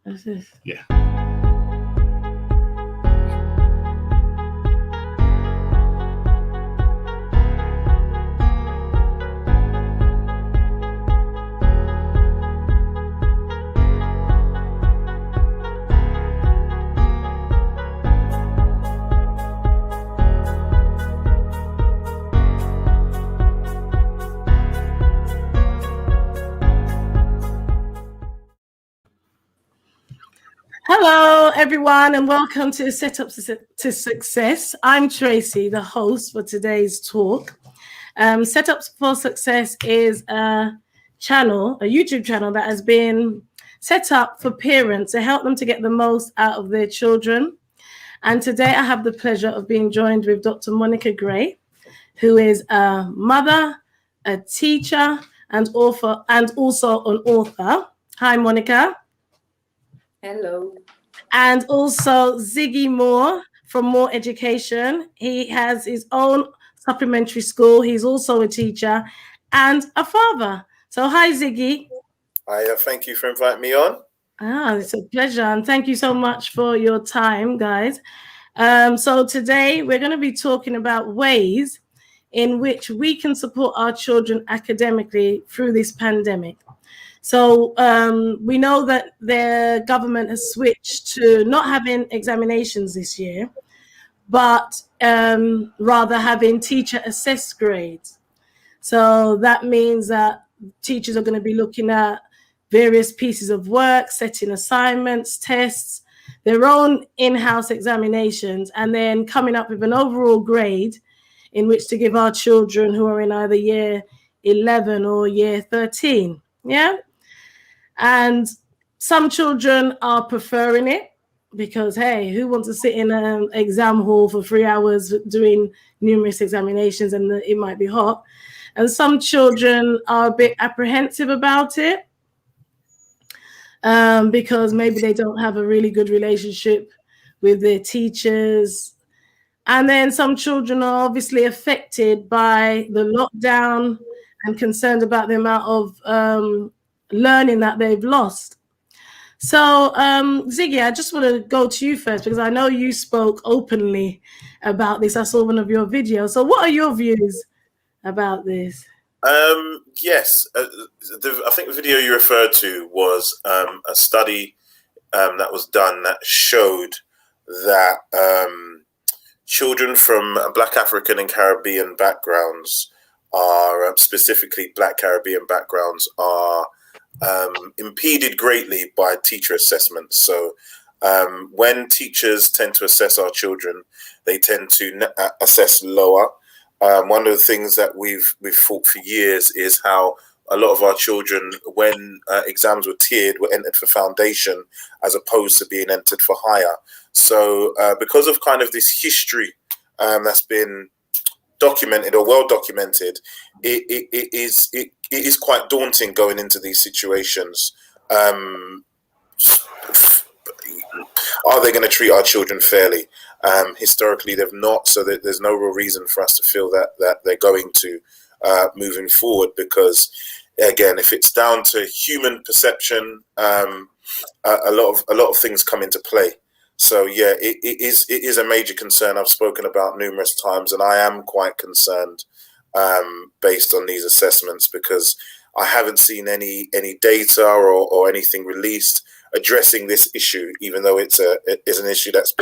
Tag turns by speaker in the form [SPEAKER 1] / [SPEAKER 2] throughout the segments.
[SPEAKER 1] What's this?
[SPEAKER 2] Yeah.
[SPEAKER 1] Hello, everyone, and welcome to Set Up to Success. I'm Tracy, the host for today's talk. Set Up for Success is a YouTube channel that has been set up for parents to help them to get the most out of their children. And today I have the pleasure of being joined with Dr. Monica Gray, who is a mother, a teacher, and author, and also an author. Hi, Monica.
[SPEAKER 3] Hello.
[SPEAKER 1] And also Ziggy Moore from More Education. He has his own supplementary school. He's also a teacher and a father. So hi, Ziggy.
[SPEAKER 4] Hi, thank you for inviting me on.
[SPEAKER 1] It's a pleasure. And thank you so much for your time, guys. So today we're going to be talking about ways in which we can support our children academically through this pandemic. So we know that the government has switched to not having examinations this year, but rather having teacher-assessed grades. So that means that teachers are going to be looking at various pieces of work, setting assignments, tests, their own in-house examinations, and then coming up with an overall grade in which to give our children who are in either year 11 or year 13. Yeah. And some children are preferring it because, hey, who wants to sit in an exam hall for 3 hours doing numerous examinations and it might be hot? And some children are a bit apprehensive about it because maybe they don't have a really good relationship with their teachers. And then some children are obviously affected by the lockdown and concerned about the amount of learning that they've lost. So, Ziggy, I just want to go to you first because I know you spoke openly about this. I saw one of your videos. So what are your views about this?
[SPEAKER 4] Yes, I think the video you referred to was a study that was done that showed that children from Black African and Caribbean backgrounds are, specifically Black Caribbean backgrounds, are impeded greatly by teacher assessments. So when teachers tend to assess our children, they tend to assess lower. One of the things that we've fought for years is how a lot of our children, when exams were tiered, were entered for foundation as opposed to being entered for higher. So because of kind of this history that's been documented or well documented, it is quite daunting going into these situations. Are they going to treat our children fairly? Historically, they've not, so that there's no real reason for us to feel that they're going to moving forward. Because again, if it's down to human perception, a lot of things come into play. So yeah, it is a major concern I've spoken about numerous times, and I am quite concerned based on these assessments because I haven't seen any data or anything released addressing this issue, even though it's an issue that's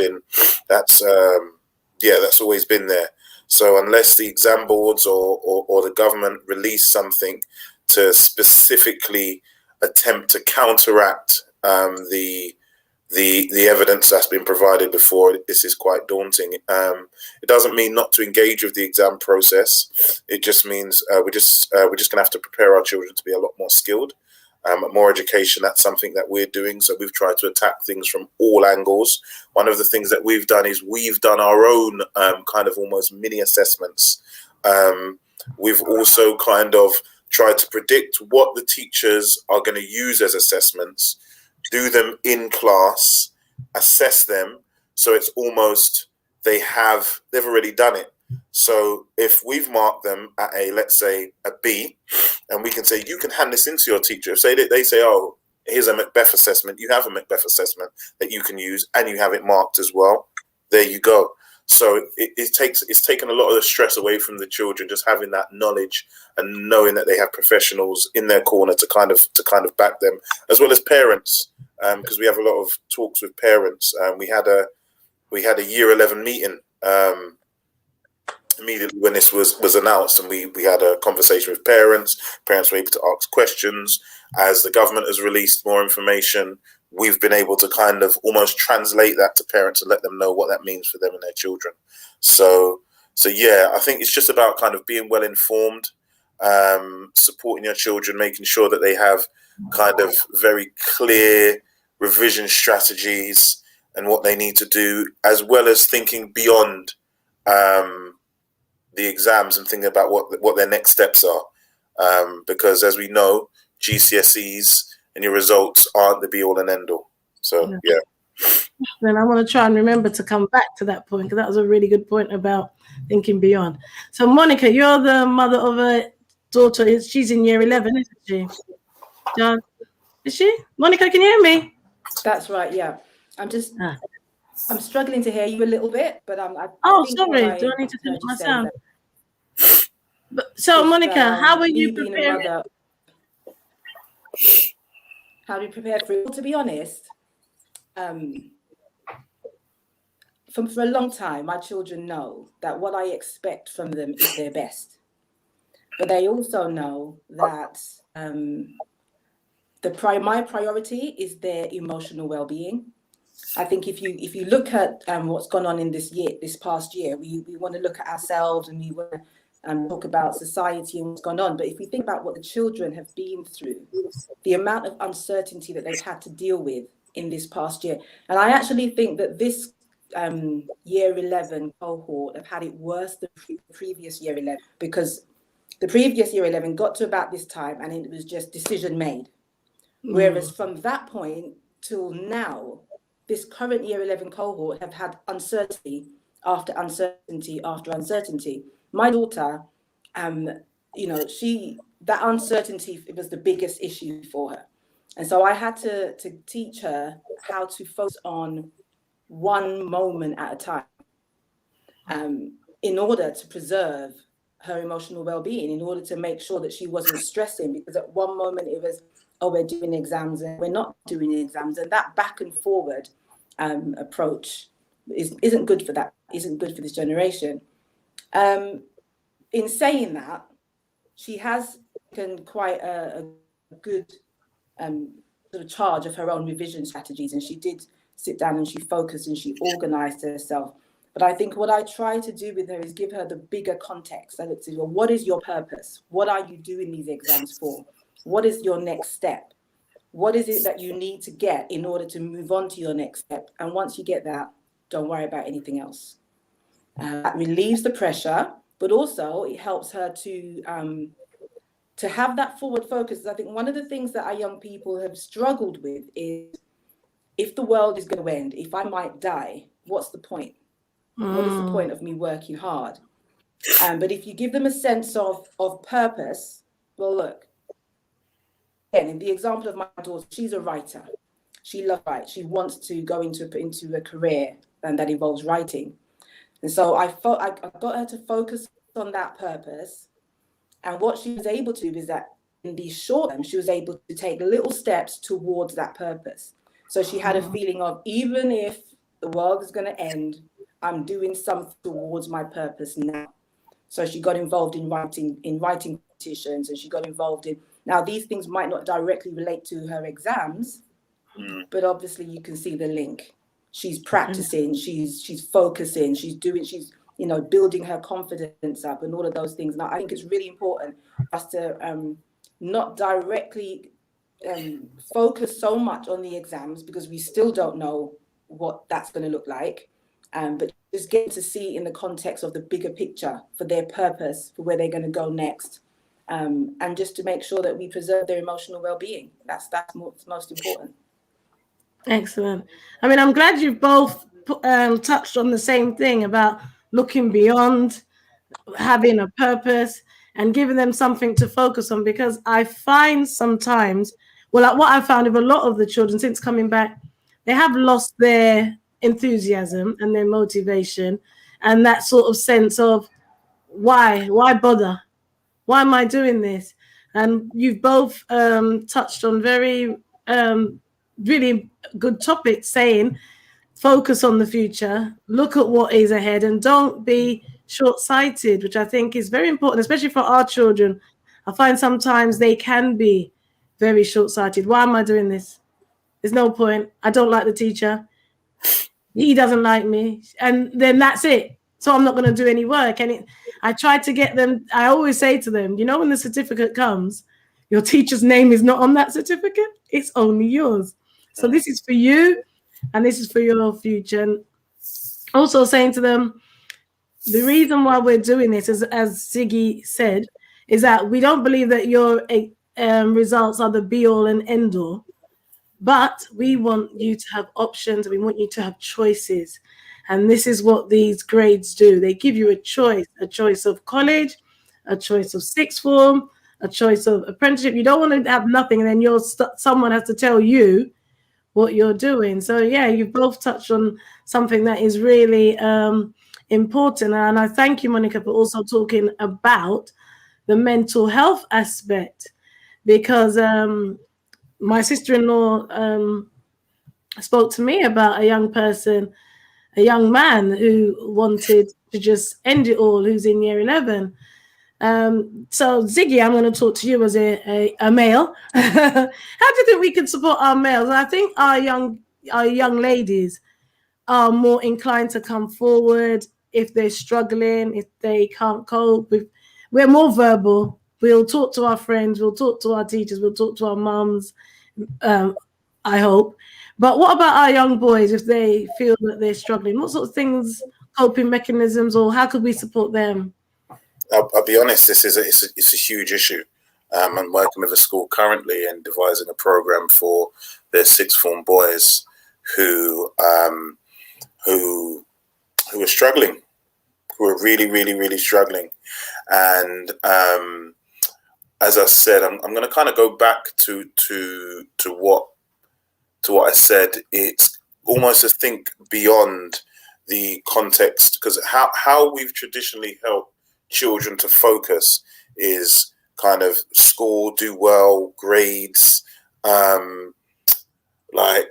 [SPEAKER 4] always been there. So unless the exam boards or the government release something to specifically attempt to counteract the evidence that's been provided before, this is quite daunting. It doesn't mean not to engage with the exam process. It just means we're just gonna have to prepare our children to be a lot more skilled. More education, that's something that we're doing. So we've tried to attack things from all angles. One of the things that we've done is we've done our own kind of almost mini assessments. We've also kind of tried to predict what the teachers are going to use as assessments, do them in class, assess them. So it's almost they've already done it. So if we've marked them at let's say a B, and we can say, you can hand this into your teacher. If they say, oh, here's a Macbeth assessment. You have a Macbeth assessment that you can use, and you have it marked as well. There you go. So it's taken a lot of the stress away from the children, just having that knowledge and knowing that they have professionals in their corner to kind of back them, as well as parents, because we have a lot of talks with parents. We had a year 11 meeting immediately when this was announced, and we had a conversation with parents. Parents were able to ask questions. As the government has released more information, we've been able to kind of almost translate that to parents and let them know what that means for them and their children. So yeah, I think it's just about kind of being well informed, supporting your children, making sure that they have kind of very clear revision strategies and what they need to do, as well as thinking beyond the exams and thinking about what their next steps are. Because as we know, GCSEs and your results aren't the be all and end all. So yeah.
[SPEAKER 1] Then I want to try and remember to come back to that point, because that was a really good point about thinking beyond. So Monica, you're the mother of a daughter. She's in year 11, isn't she? John, is she? Monica, can you hear me?
[SPEAKER 3] That's right. Yeah, I'm struggling to hear you a little bit, but
[SPEAKER 1] sorry. Do I need to turn up my sound? So Monica, how are you preparing?
[SPEAKER 3] How do you prepare for it? Well, to be honest, for a long time, my children know that what I expect from them is their best. But they also know that my priority is their emotional well-being. I think if you look at what's gone on in this past year, we want to look at ourselves and we want to talk about society and what's gone on. But if we think about what the children have been through, the amount of uncertainty that they've had to deal with in this past year, and I actually think that this year 11 cohort have had it worse than the previous year 11, because the previous year 11 got to about this time and it was just decision made. Whereas from that point till now, this current year 11 cohort have had uncertainty after uncertainty after uncertainty. My daughter, that uncertainty, it was the biggest issue for her. And so I had to teach her how to focus on one moment at a time, in order to preserve her emotional well-being, in order to make sure that she wasn't stressing, because at one moment it was, oh, we're doing exams and we're not doing exams. And that back and forward approach isn't good for that, isn't good for this generation. In saying that, she has taken quite a good sort of charge of her own revision strategies, and she did sit down and she focused and she organized herself. But I think what I try to do with her is give her the bigger context. I look to, well, what is your purpose? What are you doing these exams for? What is your next step? What is it that you need to get in order to move on to your next step? And once you get that, don't worry about anything else. That relieves the pressure, but also it helps her to have that forward focus. I think one of the things that our young people have struggled with is, if the world is going to end, if I might die, what's the point? What is the point of me working hard? But if you give them a sense of purpose, well, look, again, in the example of my daughter, she's a writer. She loves writing. She wants to go into a career that involves writing. And so I got her to focus on that purpose. And what she was able to do is that in the short term, she was able to take little steps towards that purpose. So she had a feeling of, even if the world is going to end, I'm doing something towards my purpose now. So she got involved in writing petitions, and she got involved in, now these things might not directly relate to her exams, but obviously you can see the link. She's practicing, she's focusing, she's building her confidence up and all of those things. Now I think it's really important for us to not directly focus so much on the exams, because we still don't know what that's going to look like. But just get to see in the context of the bigger picture for their purpose, for where they're going to go next, and just to make sure that we preserve their emotional well-being. That's what's most important.
[SPEAKER 1] Excellent. I mean, I'm glad you've both touched on the same thing about looking beyond, having a purpose, and giving them something to focus on, because I find sometimes well, like what I found with a lot of the children since coming back, they have lost their enthusiasm and their motivation and that sort of sense of why bother? Why am I doing this? And you've both touched on very really good topics, saying focus on the future, look at what is ahead, and don't be short-sighted, which I think is very important, especially for our children. I find sometimes they can be very short-sighted. Why am I doing this? There's no point. I don't like the teacher. He doesn't like me. And then that's it. So I'm not going to do any work. And I try to get them, I always say to them, you know, when the certificate comes, your teacher's name is not on that certificate. It's only yours. So this is for you and this is for your future. And also saying to them, the reason why we're doing this, is, as Ziggy said, is that we don't believe that your results are the be all and end all, but we want you to have options. We want you to have choices. And this is what these grades do. They give you a choice of college, a choice of sixth form, a choice of apprenticeship. You don't want to have nothing, and then someone has to tell you what you're doing. So yeah, you've both touched on something that is really important. And I thank you, Monica, for also talking about the mental health aspect, because my sister-in-law spoke to me about a young man who wanted to just end it all, who's in year 11. So Ziggy, I'm going to talk to you as a male. How do you think we can support our males? I think our young ladies are more inclined to come forward if they're struggling, if they can't cope. We're more verbal. We'll talk to our friends. We'll talk to our teachers. We'll talk to our mums. I hope. But what about our young boys if they feel that they're struggling? What sort of things, coping mechanisms, or how could we support them?
[SPEAKER 4] I'll be honest. It's a huge issue. I'm working with a school currently and devising a program for their sixth form boys who are struggling, who are really, really, really struggling. And as I said, I'm going to kind of go back to what I said. It's almost to think beyond the context, because how we've traditionally helped children to focus is kind of school, do well, grades, like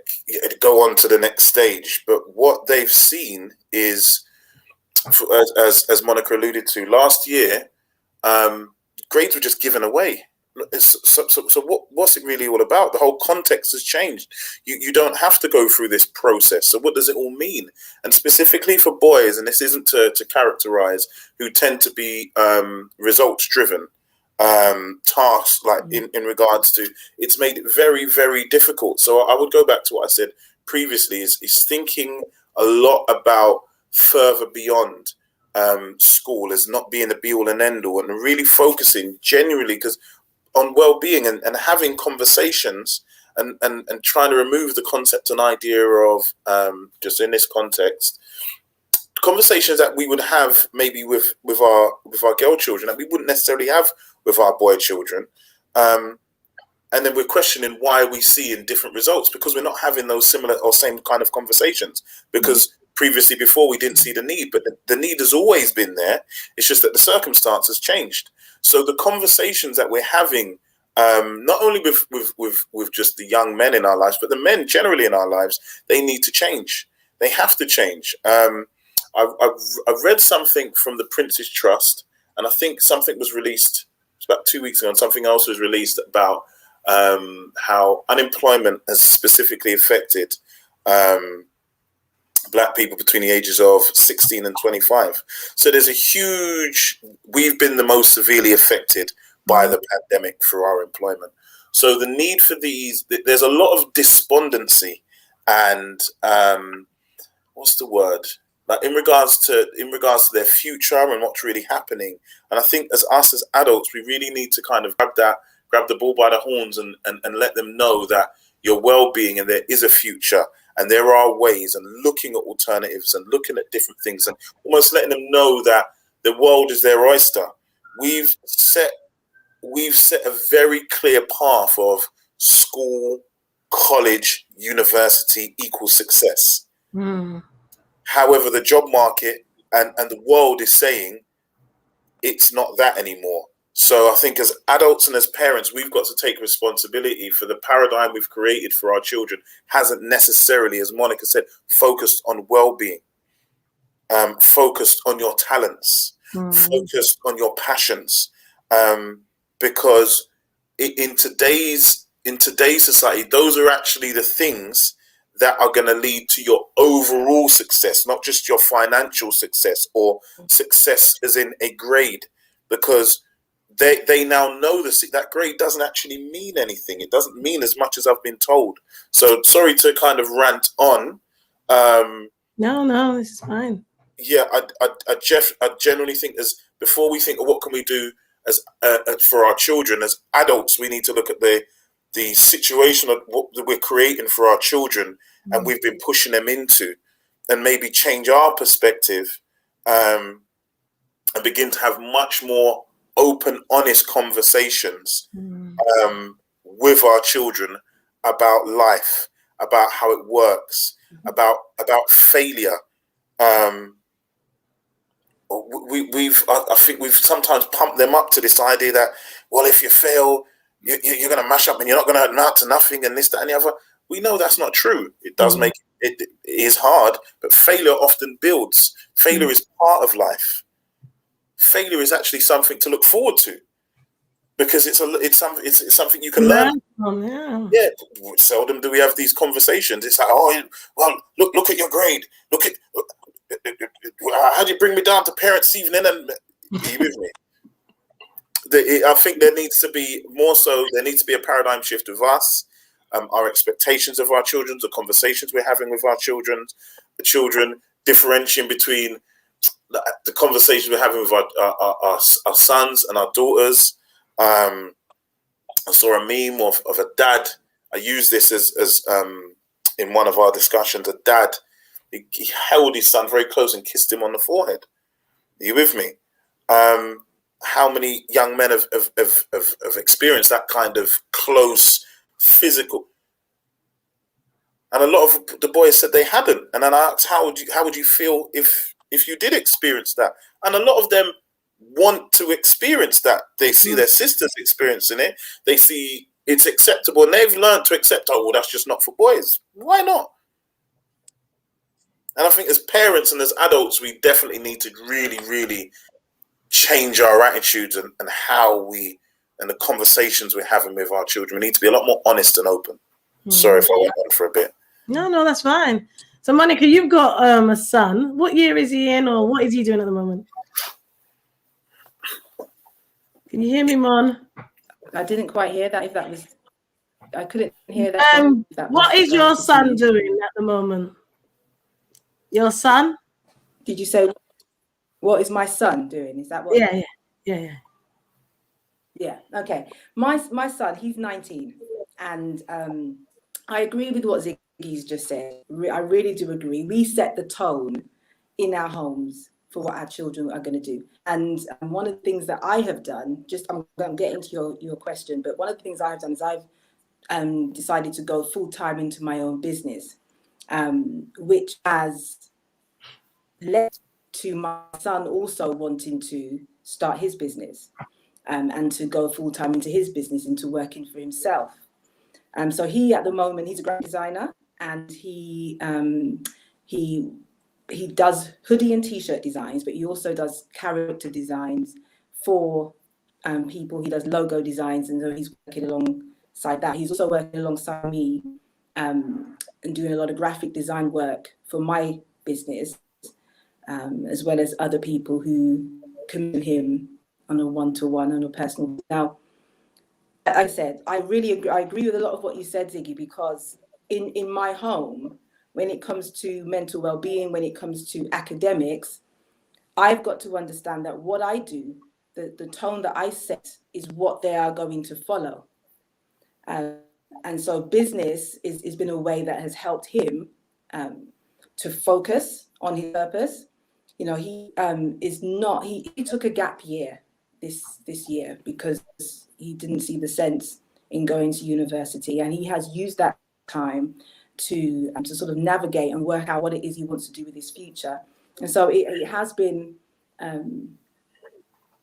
[SPEAKER 4] go on to the next stage. But what they've seen is, as Monica alluded to, last year, grades were just given away. So what's it really all about? The whole context has changed. You don't have to go through this process. So what does it all mean? And specifically for boys, and this isn't to characterize, who tend to be results driven, tasks, like in regards to, it's made it very, very difficult. So I would go back to what I said previously, is thinking a lot about further beyond school as not being the be all and end all, and really focusing genuinely on well-being and having conversations and trying to remove the concept and idea of, just in this context, conversations that we would have maybe with our girl children that we wouldn't necessarily have with our boy children. And then we're questioning why we see in different results, because we're not having those similar or same kind of conversations, because previously, before, we didn't see the need, but the need has always been there. It's just that the circumstances changed. So the conversations that we're having, not only with just the young men in our lives, but the men generally in our lives, they need to change. They have to change. I've read something from the Prince's Trust, and I think something was released, it's about 2 weeks ago, and something else was released about how unemployment has specifically affected Black people between the ages of 16 and 25. So we've been the most severely affected by the pandemic through our employment. So the need for there's a lot of despondency and what's the word? Like in regards to their future and what's really happening. And I think as adults, we really need to kind of grab the bull by the horns and let them know that your well-being, and there is a future, and there are ways, and looking at alternatives and looking at different things, and almost letting them know that the world is their oyster. We've set a very clear path of school, college, university equals success. However, the job market and the world is saying it's not that anymore. So I think as adults and as parents, we've got to take responsibility for the paradigm we've created for our children hasn't necessarily, as Monica said, focused on well-being, focused on your talents, focused on your passions, because in today's society, those are actually the things that are going to lead to your overall success, not just your financial success or success as in a grade, because they now know that grade doesn't actually mean anything. It doesn't mean as much as I've been told. So sorry to kind of rant on.
[SPEAKER 1] No, this is fine.
[SPEAKER 4] Yeah, I generally think before we think of what can we do as for our children as adults, we need to look at the situation of what we're creating for our children and we've been pushing them into, and maybe change our perspective and begin to have much more open, honest conversations with our children about life, about how it works, about failure. I think we've sometimes pumped them up to this idea that, well, if you fail, you're going to mash up and you're not going to amount to nothing and this, that, and the other. We know that's not true. It does make it is hard, but failure often builds. Failure is part of life. Failure is actually something to look forward to, because it's something you can learn. Yeah, seldom do we have these conversations. It's like, oh, well, look at your grade. Look at how do you bring me down to parents' evening? And are you with me? I think there needs to be more so. There needs to be a paradigm shift with us, our expectations of our children, the conversations we're having with our children, differentiating between the conversations we're having with our sons and our daughters. I saw a meme of a dad. I used this as in one of our discussions. A dad, he held his son very close and kissed him on the forehead. Are you with me? How many young men have experienced that kind of close physical? And a lot of the boys said they hadn't. And then I asked, how would you feel if you did experience that? And a lot of them want to experience that. They see their sisters experiencing it. They see it's acceptable, and they've learned to accept, oh, well, that's just not for boys. Why not? And I think as parents and as adults, we definitely need to really, really change our attitudes and how and the conversations we're having with our children. We need to be a lot more honest and open. Sorry if I went on for a bit.
[SPEAKER 1] No, that's fine. So, Monica, you've got a son. What year is he in, or what is he doing at the moment? Can you hear me, Mon?
[SPEAKER 3] I didn't quite hear that. I couldn't hear that.
[SPEAKER 1] What is your son doing at the moment? Your son?
[SPEAKER 3] Did you say, what is my son doing? Is that what?
[SPEAKER 1] Yeah.
[SPEAKER 3] Yeah. Okay. My son, he's 19, and I agree with what Ziggy's just said. I really do agree. We set the tone in our homes for what our children are going to do. And one of the things that I have done, I'm getting to your question, but one of the things I've done is I've decided to go full time into my own business, which has led to my son also wanting to start his business and to go full time into his business, into working for himself. So he, at the moment, he's a graphic designer, and he does hoodie and t-shirt designs, but he also does character designs for people. He does logo designs, and so he's working alongside that. He's also working alongside me and doing a lot of graphic design work for my business, as well as other people who commit him on a one-to-one, on a personal. Now, like I said, I agree with a lot of what you said, Ziggy, because in my home, when it comes to mental well-being, when it comes to academics, I've got to understand that what I do, the tone that I set, is what they are going to follow. And so business has been a way that has helped him to focus on his purpose. You know, he took a gap year this year because he didn't see the sense in going to university, and he has used that time to sort of navigate and work out what it is he wants to do with his future. And so it has been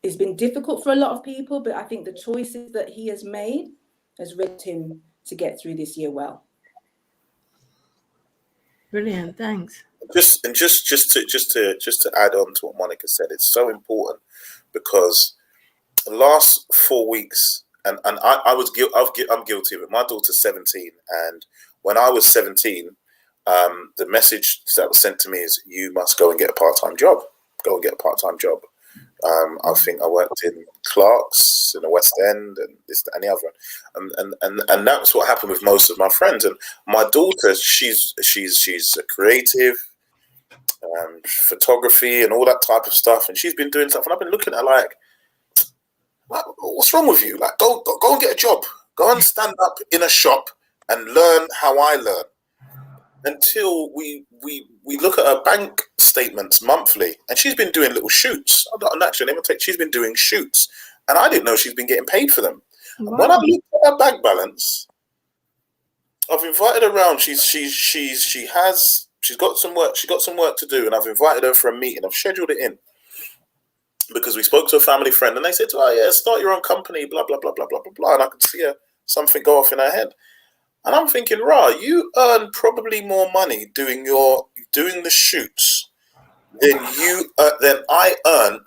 [SPEAKER 3] it's been difficult for a lot of people, but I think the choices that he has made has led him to get through this year well.
[SPEAKER 1] Brilliant, thanks.
[SPEAKER 4] Just to add on to what Monica said, it's so important because the last 4 weeks, and I'm guilty of it. My daughter's 17, and when I was 17, the message that was sent to me is, you must go and get a part-time job. Go and get a part-time job. I think I worked in Clark's in the West End and this and the other, and that's what happened with most of my friends. And my daughter, she's a creative, photography and all that type of stuff, and she's been doing stuff. And I've been looking at her like, what's wrong with you? Like, go and get a job. Go and stand up in a shop and learn how I learn. Until we look at her bank statements monthly, and she's been doing little shoots. She's been doing shoots, and I didn't know she's been getting paid for them. Wow. When I looked at her bank balance, I've invited her around. She's got some work. She got some work to do, and I've invited her for a meeting. I've scheduled it in because we spoke to a family friend, and they said to her, "Yeah, start your own company." Blah blah blah blah blah blah blah. And I could see her something go off in her head. And I'm thinking, you earn probably more money doing the shoots than I earn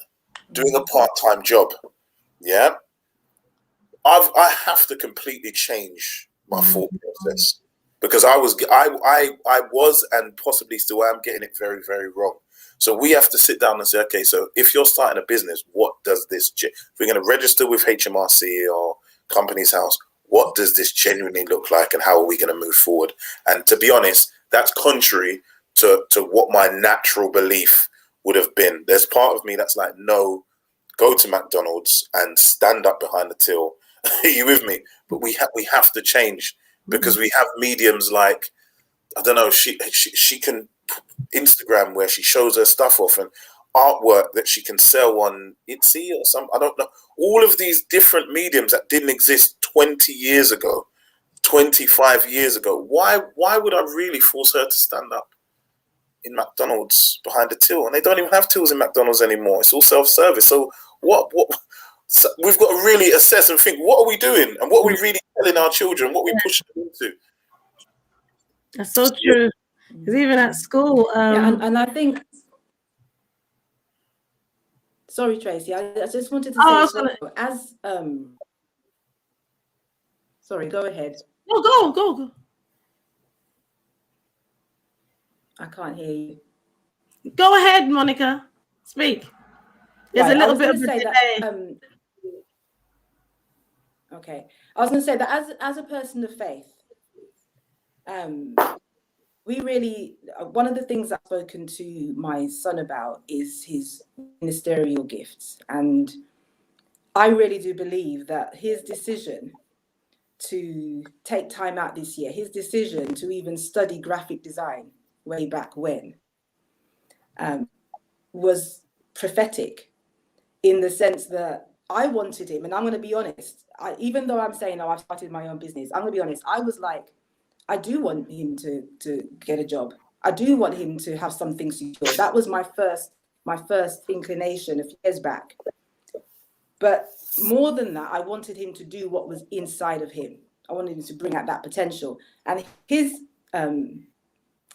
[SPEAKER 4] doing a part-time job. Yeah, I have to completely change my thought process because I was and possibly still am getting it very, very wrong. So we have to sit down and say, okay, so if you're starting a business, what does this? If we're going to register with HMRC or Companies House, what does this genuinely look like, and how are we going to move forward? And to be honest, that's contrary to what my natural belief would have been. There's part of me that's like, no, go to McDonald's and stand up behind the till. Are you with me? But we have to change because we have mediums like, I don't know, she can Instagram where she shows her stuff off, and artwork that she can sell on Etsy or some, I don't know, all of these different mediums that didn't exist 20 years ago, 25 years ago. Why would I really force her to stand up in McDonald's behind the till? And they don't even have tills in McDonald's anymore. It's all self-service. So so we've got to really assess and think, what are we doing, and what are we really telling our children, what we pushing them into?
[SPEAKER 1] That's so true. Because even at school,
[SPEAKER 3] and I think, sorry, Tracy, I just wanted to say, sorry, go ahead.
[SPEAKER 1] No, go.
[SPEAKER 3] I can't hear you.
[SPEAKER 1] Go ahead, Monica. Speak. There's a little bit of a delay.
[SPEAKER 3] Okay. I was going to say that as a person of faith, we really, one of the things I've spoken to my son about is his ministerial gifts. And I really do believe that his decision to take time out this year, his decision to even study graphic design way back when, was prophetic in the sense that I wanted him, and I'm going to be honest, even though I'm saying, I've started my own business, I'm going to be honest, I was like, I do want him to get a job. I do want him to have something secure. That was my first inclination a few years back. But more than that, I wanted him to do what was inside of him. I wanted him to bring out that potential. And his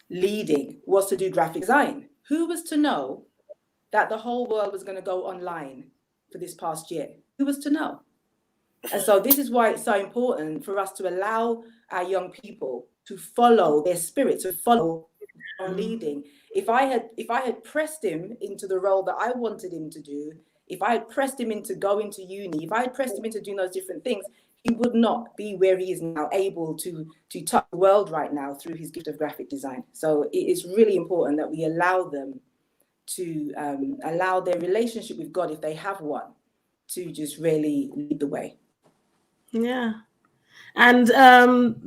[SPEAKER 3] leading was to do graphic design. Who was to know that the whole world was going to go online for this past year? Who was to know? And so this is why it's so important for us to allow our young people to follow their spirit, to follow their own leading. If I had pressed him into the role that I wanted him to do, if I had pressed him into going to uni, if I had pressed him into doing those different things, he would not be where he is now, able to touch the world right now through his gift of graphic design. So it is really important that we allow them to allow their relationship with God, if they have one, to just really lead the way.
[SPEAKER 1] Yeah. And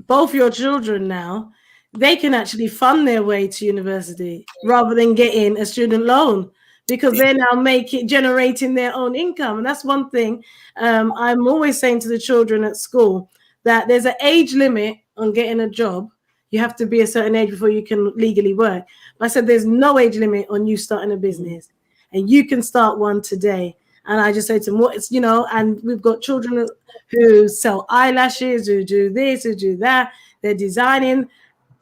[SPEAKER 1] both your children now, they can actually fund their way to university rather than getting a student loan, because they're now generating their own income. And that's one thing I'm always saying to the children at school, that there's an age limit on getting a job. You have to be a certain age before you can legally work. But I said there's no age limit on you starting a business, and you can start one today. And I just say to them, what it's, and we've got children who sell eyelashes, who do this, who do that. They're designing.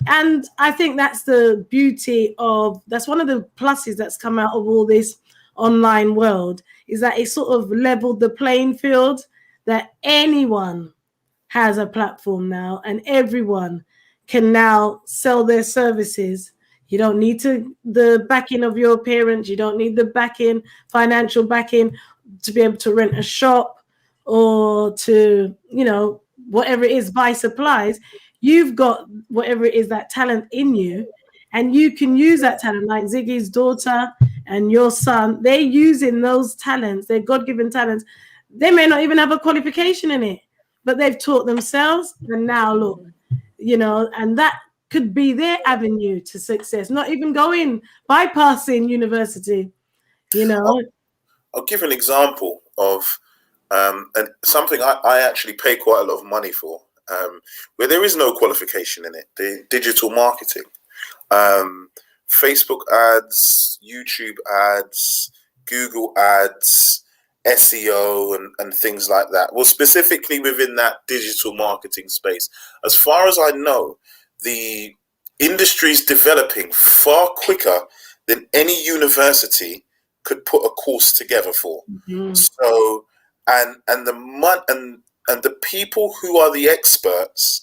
[SPEAKER 1] And I think that's the beauty that's one of the pluses that's come out of all this online world, is that it sort of leveled the playing field, that anyone has a platform now and everyone can now sell their services. You don't need the backing of your parents. You don't need the financial backing to be able to rent a shop or to, whatever it is, buy supplies. You've got whatever it is, that talent in you, and you can use that talent. Like Ziggy's daughter and your son, they're using those talents, their God-given talents. They may not even have a qualification in it, but they've taught themselves. And now look, and that could be their avenue to success, not even bypassing university,
[SPEAKER 4] I'll give an example of and something I actually pay quite a lot of money for, where there is no qualification in it. The digital marketing, Facebook ads, YouTube ads, Google ads, SEO, and things like that. Well, specifically within that digital marketing space, as far as I know, the industry is developing far quicker than any university could put a course together for. So, and the people who are the experts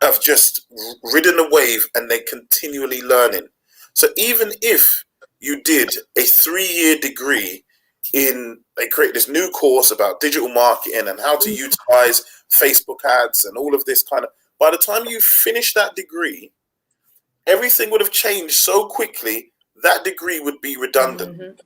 [SPEAKER 4] have just ridden a wave, and they're continually learning. So even if you did a 3-year degree they create this new course about digital marketing and how to utilize Facebook ads and all of this by the time you finish that degree, everything would have changed so quickly that degree would be redundant.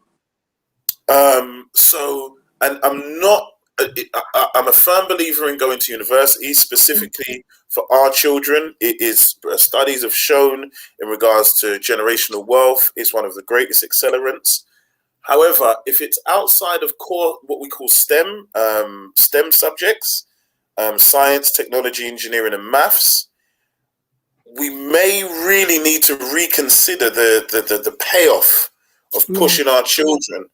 [SPEAKER 4] So, and I'm a firm believer in going to university, specifically for our children. It is, studies have shown, in regards to generational wealth, it's one of the greatest accelerants. However, if it's outside of core, what we call STEM subjects, science, technology, engineering, and maths, we may really need to reconsider the payoff of pushing our children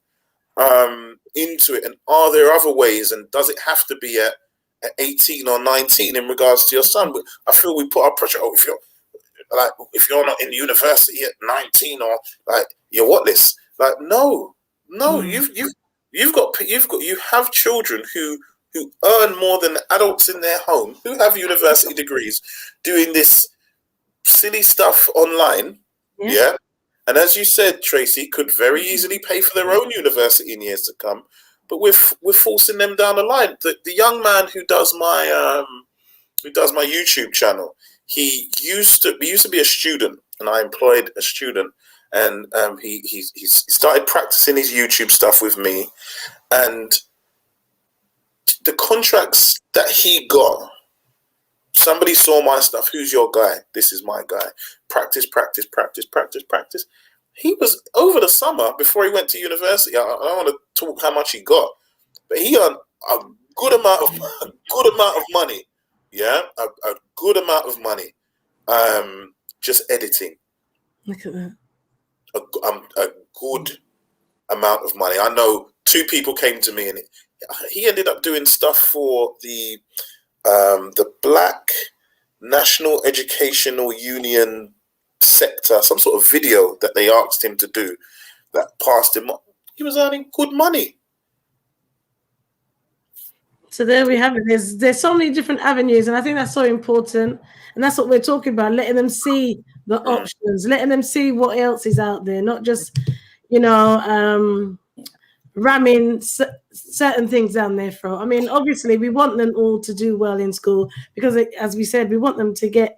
[SPEAKER 4] into it. And are there other ways? And does it have to be at 18 or 19 in regards to your son? I feel we put our pressure. If you're not in university at 19, or you're whatless. No. You have children who earn more than the adults in their home, who have university degrees, doing this silly stuff online. Yeah. And as you said, Tracy, could very easily pay for their own university in years to come, but we're forcing them down the line. The young man who does my YouTube channel, he used to be a student, and I employed a student, and he started practicing his YouTube stuff with me, and the contracts that he got. Somebody saw my stuff. Who's your guy? This is my guy. Practice. He was, over the summer before he went to university, I don't want to talk how much he got, but he earned a good amount of money. Yeah, a good amount of money. Just editing.
[SPEAKER 1] Look at that.
[SPEAKER 4] A good amount of money. I know 2 people came to me, and he ended up doing stuff for the Black National Educational Union sector, some sort of video that they asked him to do that passed him up. He was earning good money.
[SPEAKER 1] So there we have it. There's so many different avenues, and I think that's so important. And that's what we're talking about, letting them see the options, letting them see what else is out there, not just, ramming certain things down their throat. I mean, obviously, we want them all to do well in school because, as we said, we want them to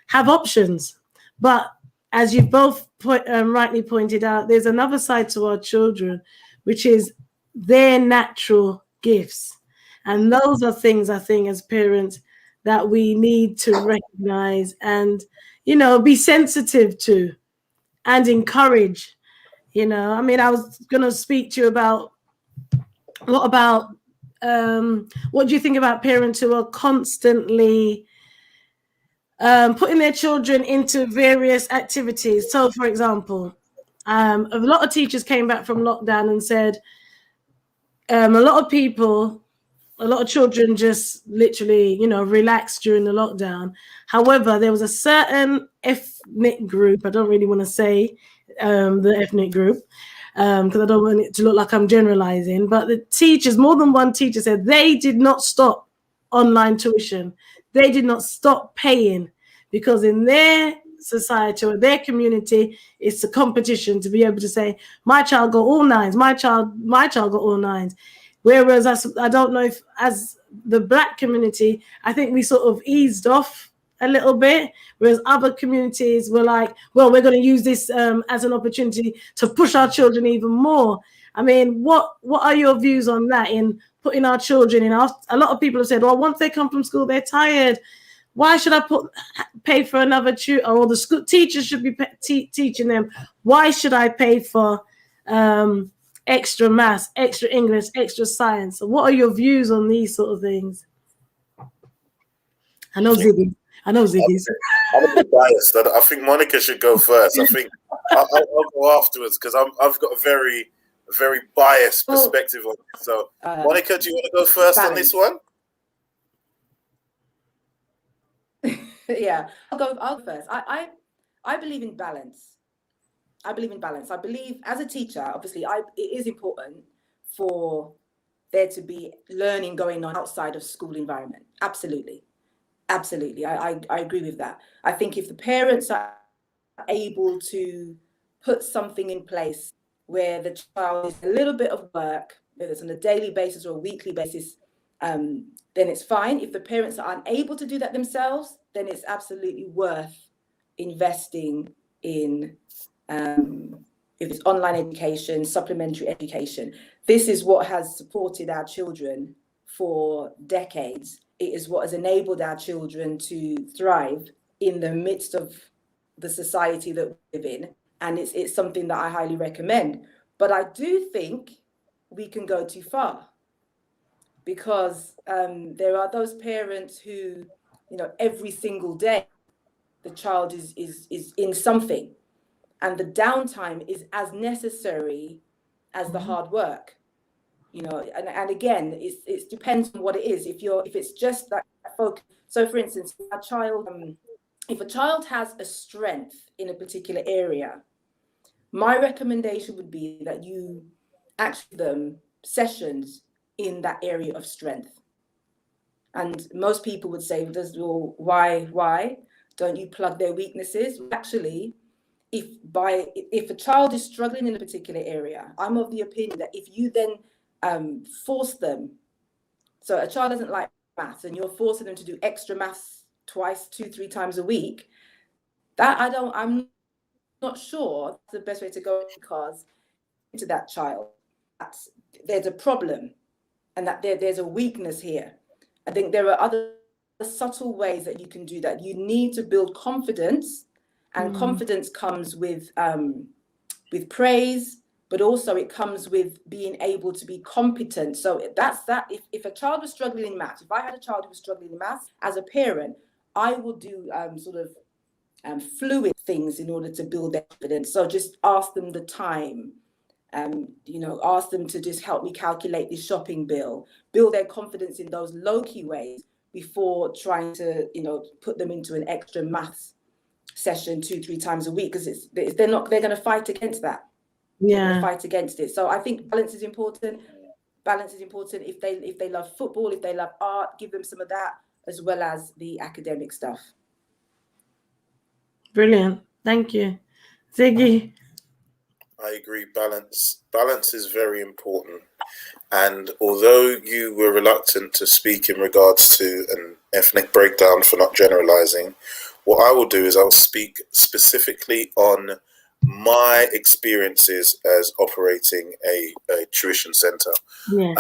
[SPEAKER 1] have options. But as you've both rightly pointed out, there's another side to our children, which is their natural gifts. And those are things, I think, as parents, that we need to recognize and, be sensitive to and encourage. I mean, I was going to speak to you about, what about what do you think about parents who are constantly putting their children into various activities? So, for example, a lot of teachers came back from lockdown and said a lot of children just literally, relaxed during the lockdown. However, there was a certain ethnic group, I don't really want to say the ethnic group, because I don't want it to look like I'm generalizing, but the teachers, more than one teacher said they did not stop online tuition. They did not stop paying because in their society or their community, it's a competition to be able to say, my child got all nines, my child got all nines. Whereas I don't know if as the Black community, I think we sort of eased off a little bit, whereas other communities were like, well, we're going to use this as an opportunity to push our children even more. I mean, what are your views on that in putting our children in? A lot of people have said, well, once they come from school, they're tired. Why should I pay for another tutor? Or the school teachers should be teaching them. Why should I pay for extra maths, extra English, extra science? So what are your views on these sort of things? I know Ziggy. I'm
[SPEAKER 4] a bit biased. I think Monica should go first. I think I'll go afterwards because I've got a very biased perspective on it. So, Monica, do you want to go first on this one?
[SPEAKER 3] Yeah, I'll go first. I believe in balance. I believe as a teacher, obviously, it is important for there to be learning going on outside of school environment. Absolutely. I agree with that. I think if the parents are able to put something in place where the child is a little bit of work, whether it's on a daily basis or a weekly basis, then it's fine. If the parents are unable to do that themselves, then it's absolutely worth investing in if it's online education, supplementary education. This is what has supported our children for decades. It is what has enabled our children to thrive in the midst of the society that we live in. And it's something that I highly recommend. But I do think we can go too far because there are those parents who, every single day the child is in something, and the downtime is as necessary as the hard work. And again, it depends on what it is. If it's just that focus. So, for instance, if a child has a strength in a particular area, my recommendation would be that you actually them sessions in that area of strength. And most people would say, why don't you plug their weaknesses? Actually, if a child is struggling in a particular area, I'm of the opinion that if you then force them, so a child doesn't like maths and you're forcing them to do extra maths twice, 2-3 times a week, I'm not sure that's the best way to go, because to that child, there's a problem and that there's a weakness here. I think there are other subtle ways that you can do that. You need to build confidence, and confidence comes with praise, but also it comes with being able to be competent. So that's that. If a child was struggling in maths, if I had a child who was struggling in maths, as a parent, I would do fluid things in order to build their confidence. So just ask them the time, ask them to just help me calculate this shopping bill, build their confidence in those low-key ways before trying to, put them into an extra maths session 2-3 times a week, because they're going to fight against that. Yeah, fight against it. So I think balance is important. If they love football, if they love art, give them some of that as well as the academic stuff.
[SPEAKER 1] Brilliant. Thank you. Ziggy?
[SPEAKER 4] I agree. Balance is very important. And although you were reluctant to speak in regards to an ethnic breakdown, for not generalizing, what I will do is I'll speak specifically on my experiences as operating a tuition center. Yeah.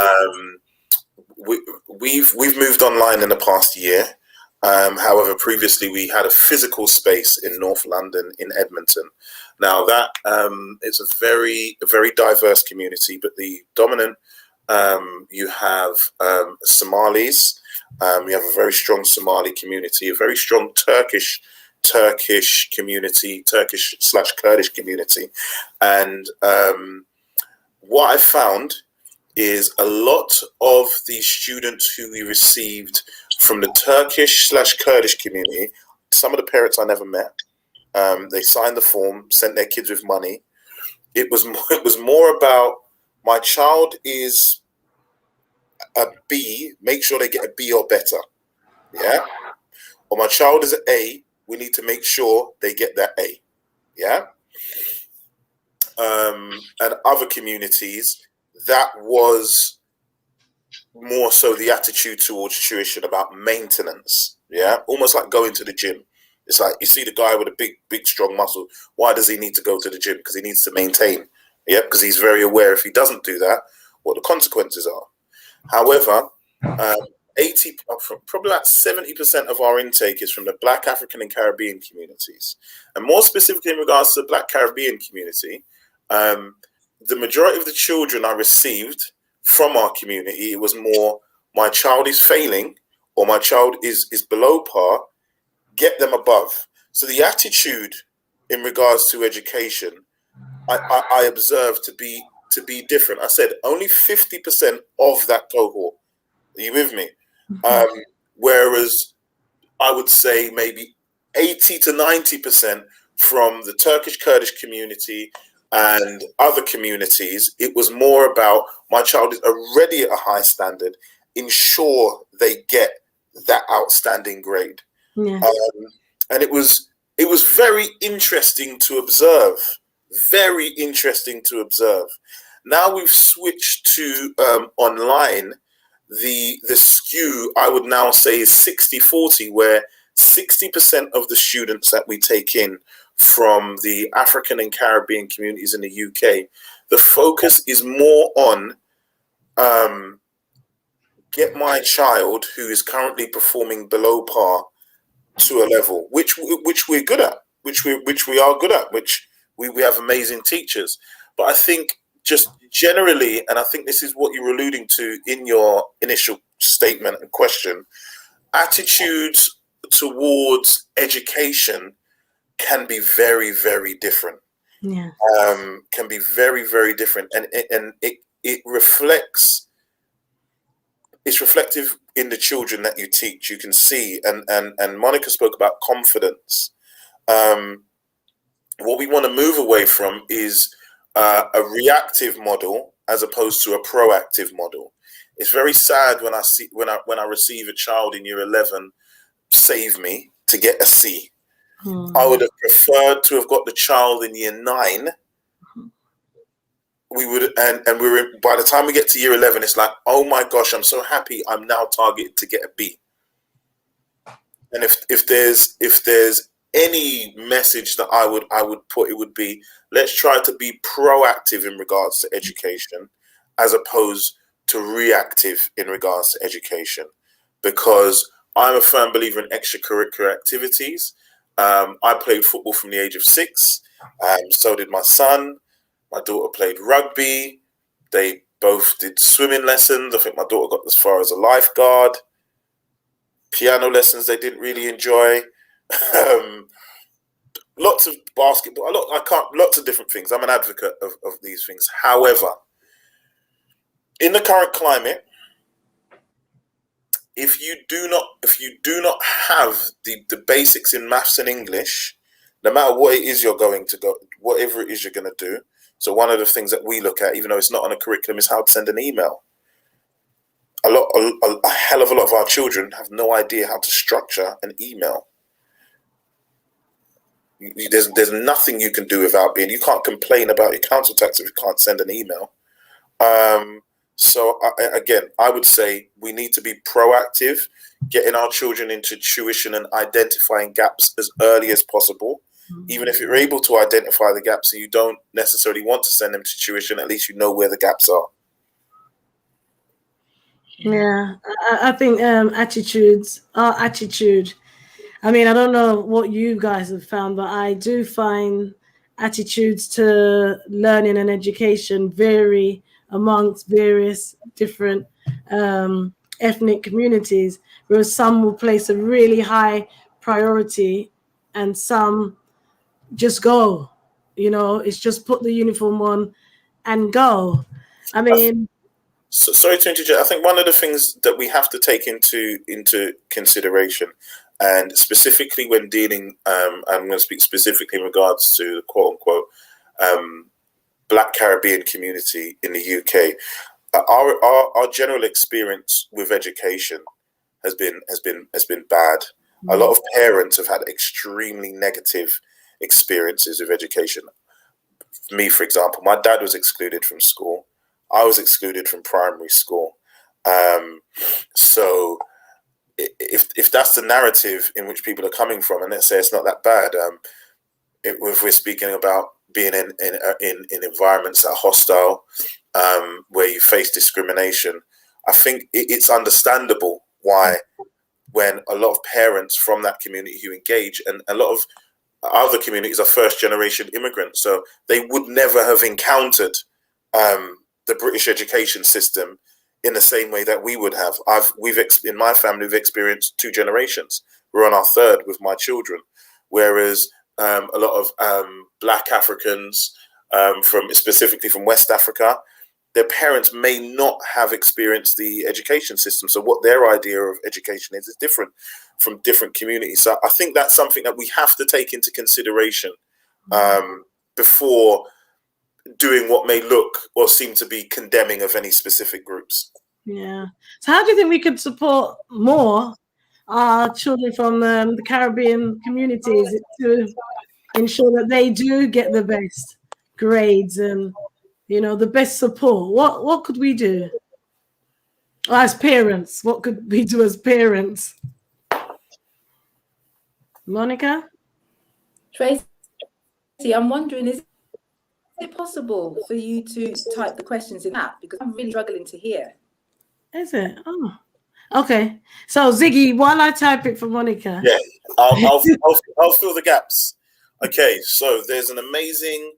[SPEAKER 4] We've moved online in the past year. However, previously we had a physical space in North London in Edmonton. Now that it's a very diverse community, but the dominant You have Somalis. You have a very strong Somali community, a very strong Turkish community, Turkish/Kurdish community. And what I found is a lot of the students who we received from the Turkish/Kurdish community, some of the parents I never met. They signed the form, sent their kids with money. It was more about, my child is a B, make sure they get a B or better. Yeah. Or my child is an A, we need to make sure they get that A. Yeah. And other communities, that was more so the attitude towards tuition, about maintenance. Yeah. Almost like going to the gym. It's like, you see the guy with a big, strong muscle. Why does he need to go to the gym? Because he needs to maintain. Yeah. Because he's very aware if he doesn't do that, what the consequences are. However, probably about 70% of our intake is from the Black, African, and Caribbean communities. And more specifically in regards to the Black Caribbean community, the majority of the children I received from our community, it was more, my child is failing, or my child is below par, get them above. So the attitude in regards to education, I observed to be different. I said only 50% of that cohort. Are you with me? Whereas I would say maybe 80 to 90% from the Turkish Kurdish community and other communities, it was more about, my child is already at a high standard, ensure they get that outstanding grade.
[SPEAKER 1] Yeah.
[SPEAKER 4] And it was very interesting to observe. Very interesting to observe. Now we've switched to online. The skew, I would now say, is 60-40, where 60% of the students that we take in from the African and Caribbean communities in the UK, the focus is more on get my child who is currently performing below par to a level which we're good at, which we are good at, which we have amazing teachers. But I think just generally, and I think this is what you're alluding to in your initial statement and question, attitudes towards education can be very, very different.
[SPEAKER 1] Yeah.
[SPEAKER 4] Can be very, very different, and it reflects. It's reflective in the children that you teach. You can see, and Monica spoke about confidence. What we want to move away from is a reactive model as opposed to a proactive model. It's very sad when I receive a child in year 11, save me, to get a C. I would have preferred to have got the child in year 9. We would, and we were, by the time we get to year 11, it's like, oh my gosh, I'm so happy I'm now targeted to get a B. And if there's any message that I would put, it would be, let's try to be proactive in regards to education as opposed to reactive in regards to education, because I'm a firm believer in extracurricular activities. I played football from the age of 6. So did my son. My daughter played rugby. They both did swimming lessons. I think my daughter got as far as a lifeguard. Piano lessons they didn't really enjoy. Lots of basketball. Lots of different things. I'm an advocate of these things. However, in the current climate, if you do not have the basics in maths and English, no matter what it is you're going to go, whatever it is you're going to do. So one of the things that we look at, even though it's not on a curriculum, is how to send an email. A hell of a lot of our children have no idea how to structure an email. There's nothing you can do without you can't complain about your council tax if you can't send an email. So again, I would say we need to be proactive, getting our children into tuition and identifying gaps as early as possible. Even if you're able to identify the gaps and you don't necessarily want to send them to tuition, at least you know where the gaps are.
[SPEAKER 1] Yeah, I think attitudes are attitude. I mean, I don't know what you guys have found, but I do find attitudes to learning and education very, amongst various different ethnic communities, whereas some will place a really high priority and some just go. It's just put the uniform on and go. I mean,
[SPEAKER 4] sorry to interject. I think one of the things that we have to take into consideration, and specifically when dealing, I'm going to speak specifically in regards to the quote unquote Black Caribbean community in the UK. Our general experience with education has been bad. A lot of parents have had extremely negative experiences with education. Me, for example, my dad was excluded from school. I was excluded from primary school. So if that's the narrative in which people are coming from, and let's say it's not that bad, if we're speaking about being in environments that are hostile, where you face discrimination, I think it's understandable why, when a lot of parents from that community who engage, and a lot of other communities are first generation immigrants, so they would never have encountered the British education system in the same way that we would have. In my family, we've experienced 2 generations. We're on our 3rd with my children, whereas a lot of Black Africans, specifically from West Africa, their parents may not have experienced the education system. So what their idea of education is different from different communities. So I think that's something that we have to take into consideration before doing what may look or seem to be condemning of any specific groups.
[SPEAKER 1] Yeah. So how do you think we could support more our children from the Caribbean communities to ensure that they do get the best grades and, the best support? What could we do? As parents, what could we do as parents? Monica?
[SPEAKER 3] Tracy, I'm wondering, is it possible for you to type the questions in that? Because I'm really struggling to hear.
[SPEAKER 1] Is it? Oh, okay. So Ziggy, while I type it for Monica.
[SPEAKER 4] Yeah, I'll fill the gaps. Okay, so there's an amazing,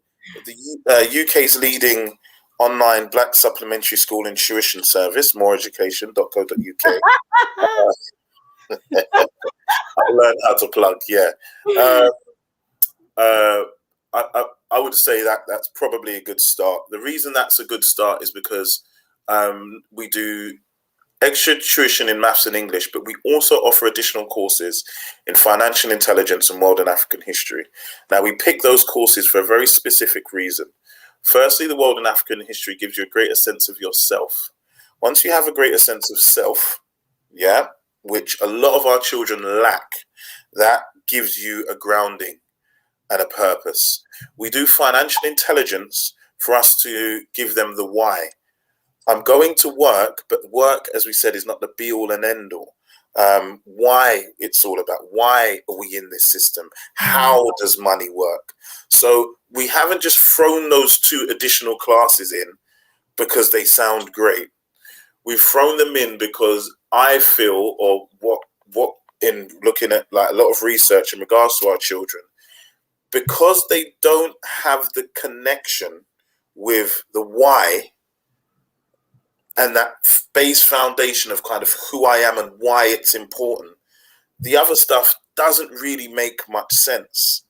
[SPEAKER 4] the UK's leading online Black supplementary school and tuition service, moreeducation.co.uk. I learned how to plug, yeah. I would say that that's probably a good start. The reason that's a good start is because we do extra tuition in maths and English, but we also offer additional courses in financial intelligence and world and African history. Now, we pick those courses for a very specific reason. Firstly, the world and African history gives you a greater sense of yourself. Once you have a greater sense of self, yeah, which a lot of our children lack, that gives you a grounding and a purpose. We do financial intelligence for us to give them the why. I'm going to work, but work, as we said, is not the be all and end all. Why it's all about, why are we in this system? How does money work? So we haven't just thrown those 2 additional classes in because they sound great. We've thrown them in because I feel, or what in looking at like a lot of research in regards to our children, because they don't have the connection with the why and that base foundation of kind of who I am and why it's important, the other stuff doesn't really make much sense.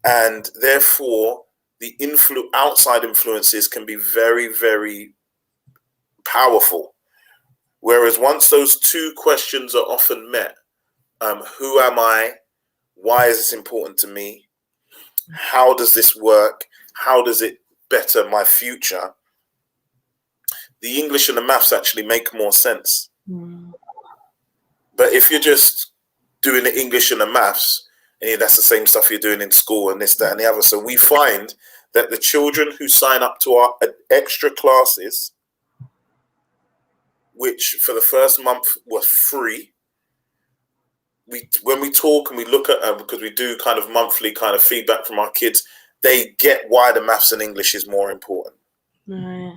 [SPEAKER 4] And therefore, the outside influences can be very, very powerful. Whereas once those 2 questions are often met, who am I? Why is this important to me? How does this work? How does it better my future? The English and the maths actually make more sense. But if you're just doing the English and the maths, and that's the same stuff you're doing in school and this, that, and the other. So we find that the children who sign up to our extra classes, which for the first month were free, when we talk and we look at because we do kind of monthly kind of feedback from our kids, they get why the maths and English is more important.
[SPEAKER 1] Right.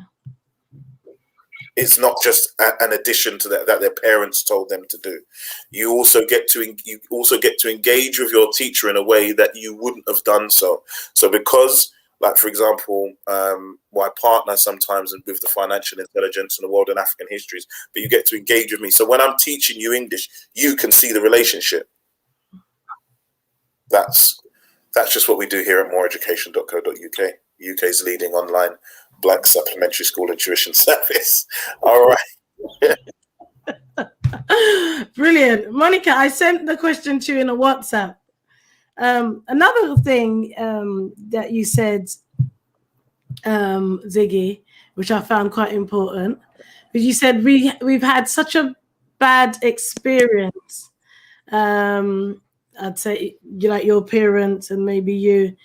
[SPEAKER 4] It's not just an addition to that their parents told them to do. You also get to engage with your teacher in a way that you wouldn't have done so. So because Like, for example, my partner sometimes with the financial intelligence and the world and African histories, but you get to engage with me. So when I'm teaching you English, you can see the relationship. That's just what we do here at moreeducation.co.uk, UK's leading online Black supplementary school and tuition service. All right.
[SPEAKER 1] Brilliant. Monica, I sent the question to you in a WhatsApp. Another thing that you said, Ziggy, which I found quite important, because you said we've had such a bad experience. I'd say, like your parents and maybe you.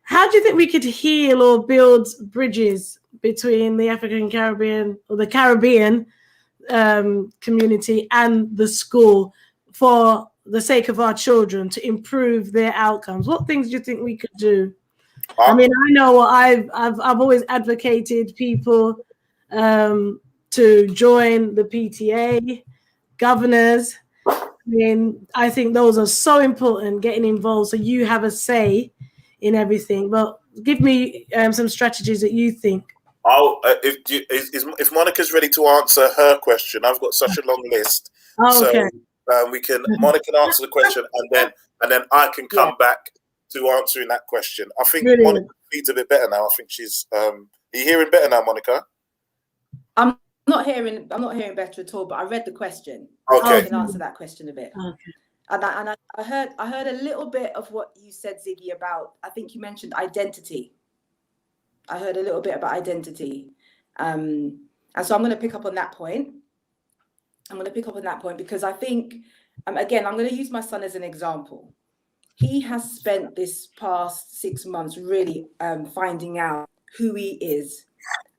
[SPEAKER 1] How do you think we could heal or build bridges between the African Caribbean or the Caribbean community and the school for the sake of our children to improve their outcomes? What things do you think we could do? I mean, I know I've always advocated people to join the PTA, governors. I mean, I think those are so important, getting involved so you have a say in everything. But give me some strategies that you think.
[SPEAKER 4] If Monica's ready to answer her question, I've got such a long list.
[SPEAKER 1] Okay.
[SPEAKER 4] So Monica can answer the question, and then I can come back to answering that question. I think Monica feeds a bit better now. I think she's. Are you hearing better now, Monica?
[SPEAKER 3] I'm not hearing better at all. But I read the question.
[SPEAKER 4] Okay.
[SPEAKER 3] I can answer that question a bit. Okay. And I heard a little bit of what you said, Ziggy, about. I think you mentioned identity. I heard a little bit about identity. And so I'm going to pick up on that point. Because I think, again, I'm going to use my son as an example. He has spent this past 6 months really finding out who he is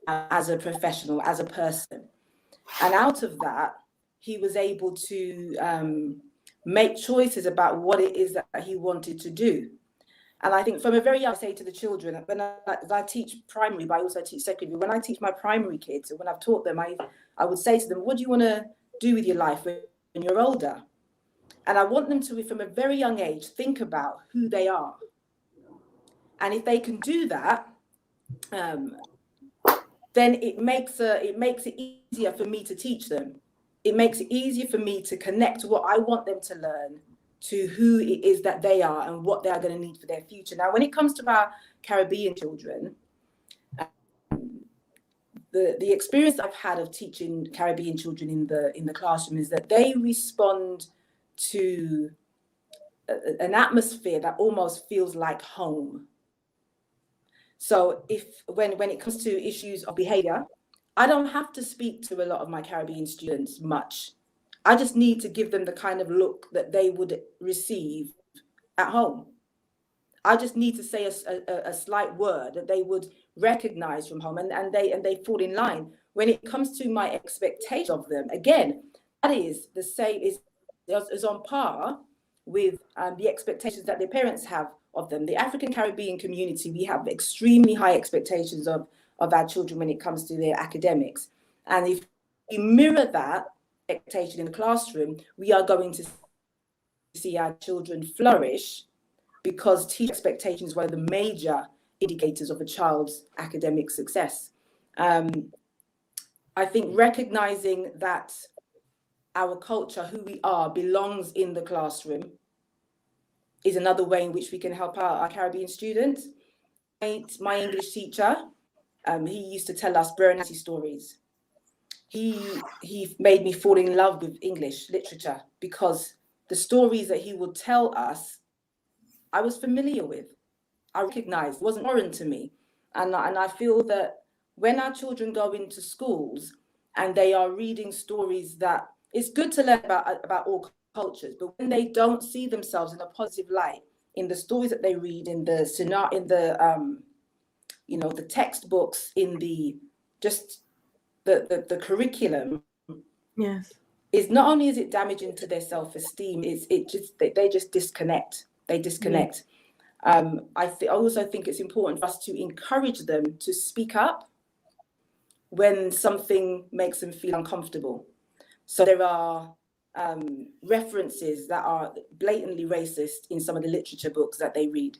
[SPEAKER 3] as a professional, as a person. And out of that, he was able to make choices about what it is that he wanted to do. And I think from a very young, I say to the children, when I teach primary, but I also teach secondary, when I teach my primary kids, and when I've taught them, I would say to them, what do you want to do with your life when you're older? And I want them to, from a very young age, think about who they are. And if they can do that, then it makes it easier for me to teach them. It makes it easier for me to connect what I want them to learn to who it is that they are and what they are going to need for their future. Now, when it comes to our Caribbean children, the experience I've had of teaching Caribbean children in the classroom is that they respond to an atmosphere that almost feels like home. So when it comes to issues of behavior, I don't have to speak to a lot of my Caribbean students much. I just need to give them the kind of look that they would receive at home. I just need to say a slight word that they would recognize from home, and they fall in line. When it comes to my expectation of them, again, that is the same, is on par with the expectations that their parents have of them. The African Caribbean community, we have extremely high expectations of our children when it comes to their academics. And if we mirror that expectation in the classroom, we are going to see our children flourish, because teacher expectation is one of the major indicators of a child's academic success. I think recognizing that our culture, who we are, belongs in the classroom is another way in which we can help our Caribbean students. My English teacher, he used to tell us Bernatty stories. He made me fall in love with English literature because the stories that he would tell us, I was familiar with. I recognized, it wasn't foreign to me. And I feel that when our children go into schools and they are reading stories, that it's good to learn about all cultures, but when they don't see themselves in a positive light in the stories that they read, in the the textbooks, in the curriculum,
[SPEAKER 1] yes,
[SPEAKER 3] is not only is it damaging to their self-esteem, they just disconnect. They disconnect. I also think it's important for us to encourage them to speak up when something makes them feel uncomfortable. So there are references that are blatantly racist in some of the literature books that they read.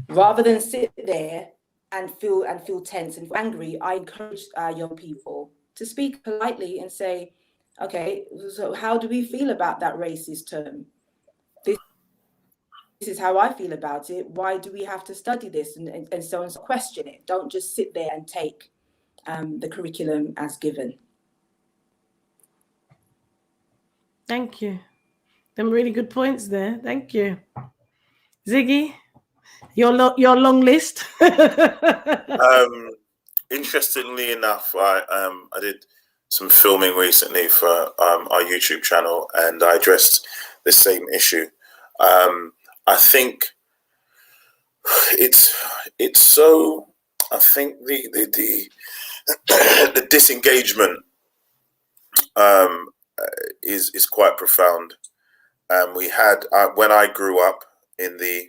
[SPEAKER 3] Rather than sit there and feel tense and angry, I encourage young people to speak politely and say, okay, so how do we feel about that racist term? This is how I feel about it. Why do we have to study this? And so on. So question it. Don't just sit there and take the curriculum as given.
[SPEAKER 1] Thank you. Them really good points there. Thank you. Ziggy, your long list.
[SPEAKER 4] Interestingly enough, I did some filming recently for our YouTube channel, and I addressed the same issue. I think it's so. I think the the disengagement is quite profound. We had when I grew up in the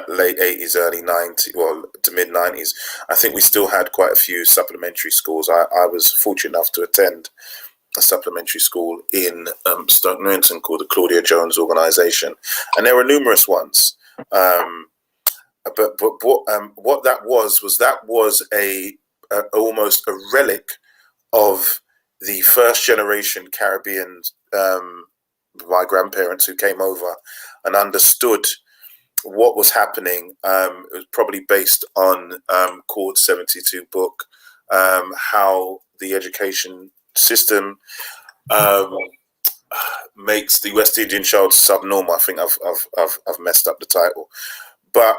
[SPEAKER 4] late 80s, early 90s, well, to mid 90s, I think we still had quite a few supplementary schools. I was fortunate enough to attend a supplementary school in Stoke Newington called the Claudia Jones Organisation, and there were numerous ones. But what that was a almost a relic of the first generation Caribbean, my grandparents who came over and understood what was happening. It was probably based on Cord 72 book, how the education system makes the West Indian child subnormal. I think I've messed up the title, but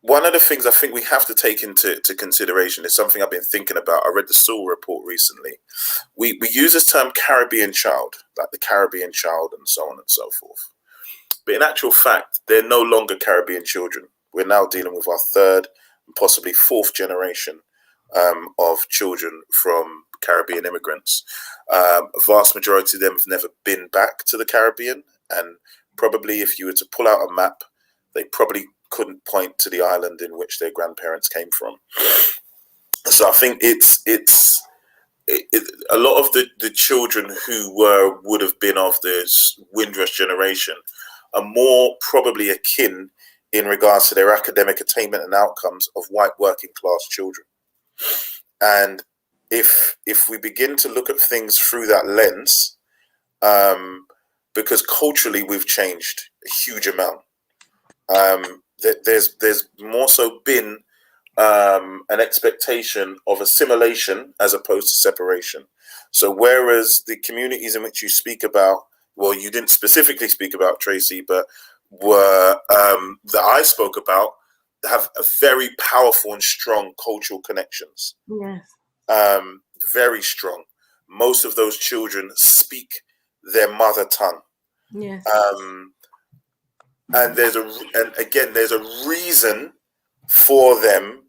[SPEAKER 4] one of the things I think we have to take into consideration is something I've been thinking about. I read the Sewell report recently. We use this term Caribbean child, like the Caribbean child and so on and so forth. But in actual fact, they're no longer Caribbean children. We're now dealing with our third and possibly fourth generation of children from Caribbean immigrants. A vast majority of them have never been back to the Caribbean. And probably if you were to pull out a map, they probably couldn't point to the island in which their grandparents came from. So I think it's a lot of the children who would have been of this Windrush generation are more probably akin in regards to their academic attainment and outcomes of white working class children. And if we begin to look at things through that lens, because culturally we've changed a huge amount, there's more so been an expectation of assimilation as opposed to separation. So whereas the communities in which you speak about, well, you didn't specifically speak about, Tracy, but were that I spoke about, have a very powerful and strong cultural connections.
[SPEAKER 1] Yes.
[SPEAKER 4] Very strong. Most of those children speak their mother tongue.
[SPEAKER 1] Yes.
[SPEAKER 4] And there's a reason for them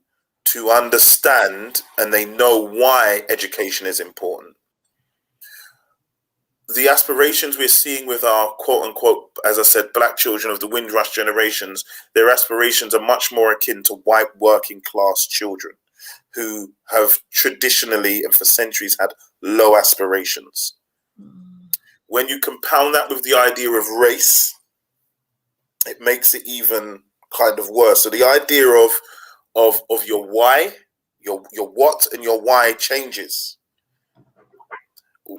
[SPEAKER 4] to understand, and they know why education is important. The aspirations we're seeing with our quote unquote, as I said, black children of the Windrush generations, their aspirations are much more akin to white working class children who have traditionally and for centuries had low aspirations. When you compound that with the idea of race, it makes it even kind of worse. So the idea of your why, your what and your why changes.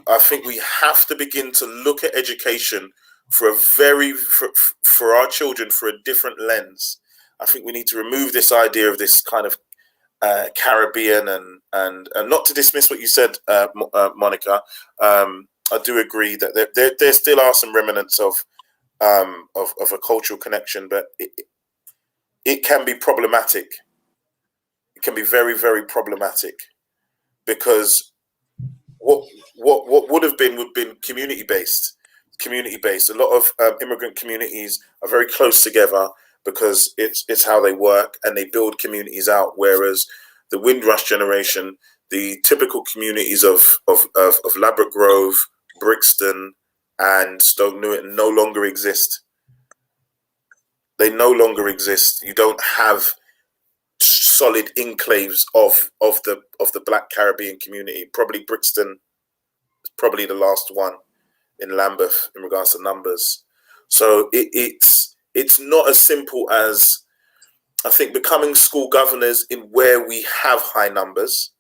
[SPEAKER 4] I think we have to begin to look at education for our children for a different lens. I think we need to remove this idea of this kind of Caribbean and not to dismiss what you said, Monica. I do agree that there still are some remnants of a cultural connection, but it can be problematic. It can be very, very problematic because what would have been community based. A lot of immigrant communities are very close together because it's how they work and they build communities out. Whereas the Windrush generation, the typical communities of Ladbroke Grove, Brixton, and Stoke Newington no longer exist. They no longer exist. You don't have solid enclaves of the Black Caribbean community. Probably Brixton is probably the last one in Lambeth in regards to numbers. So it's not as simple as I think becoming school governors in where we have high numbers.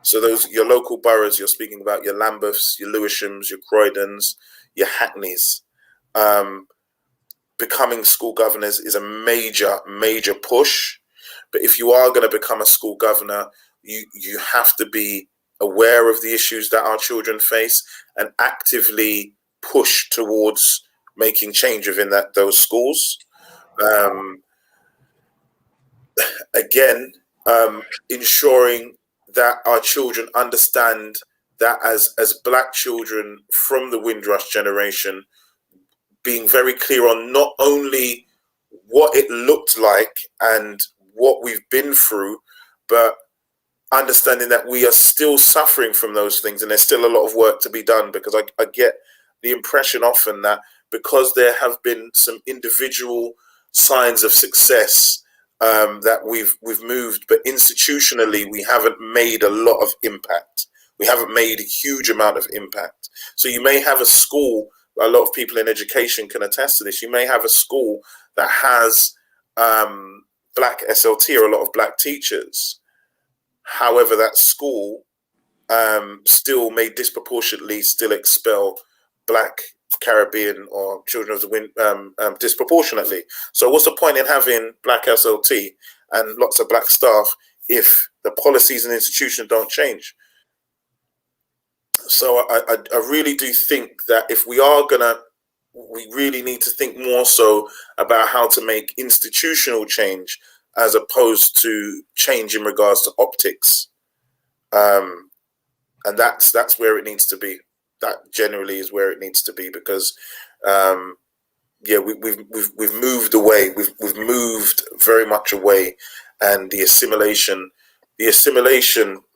[SPEAKER 4] So those your local boroughs, you're speaking about your Lambeths, your Lewishams, your Croydons, your Hackneys. Becoming school governors is a major push. But if you are going to become a school governor, you have to be aware of the issues that our children face and actively push towards making change within those schools. Again, ensuring that our children understand that as Black children from the Windrush generation, being very clear on not only what it looked like and what we've been through, but understanding that we are still suffering from those things and there's still a lot of work to be done, because I get the impression often that because there have been some individual signs of success, that we've moved, but institutionally we haven't made a lot of impact. We haven't made a huge amount of impact. So you may have a school, a lot of people in education can attest to this, you may have a school that has Black SLT or a lot of Black teachers. However, that school still may disproportionately still expel Black, Caribbean or children of the wind disproportionately. So what's the point in having Black SLT and lots of Black staff if the policies and institutions don't change? So I really do think that if we are we really need to think more so about how to make institutional change as opposed to change in regards to optics. And that's where it needs to be. That generally is where it needs to be, because we've moved away. We've moved very much away, and the assimilation,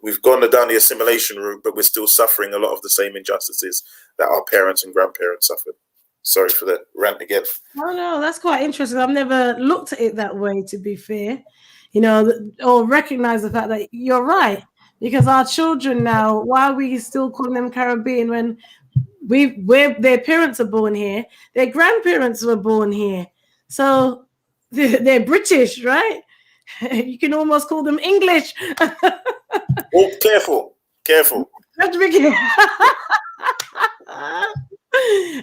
[SPEAKER 4] we've gone down the assimilation route, but we're still suffering a lot of the same injustices that our parents and grandparents suffered. Sorry for the rant again.
[SPEAKER 1] No, that's quite interesting. I've never looked at it that way, to be fair, or recognize the fact that you're right. Because our children now, why are we still calling them Caribbean when their parents are born here, their grandparents were born here, so they're British, right? You can almost call them English.
[SPEAKER 4] Oh, careful.
[SPEAKER 1] Have to be careful.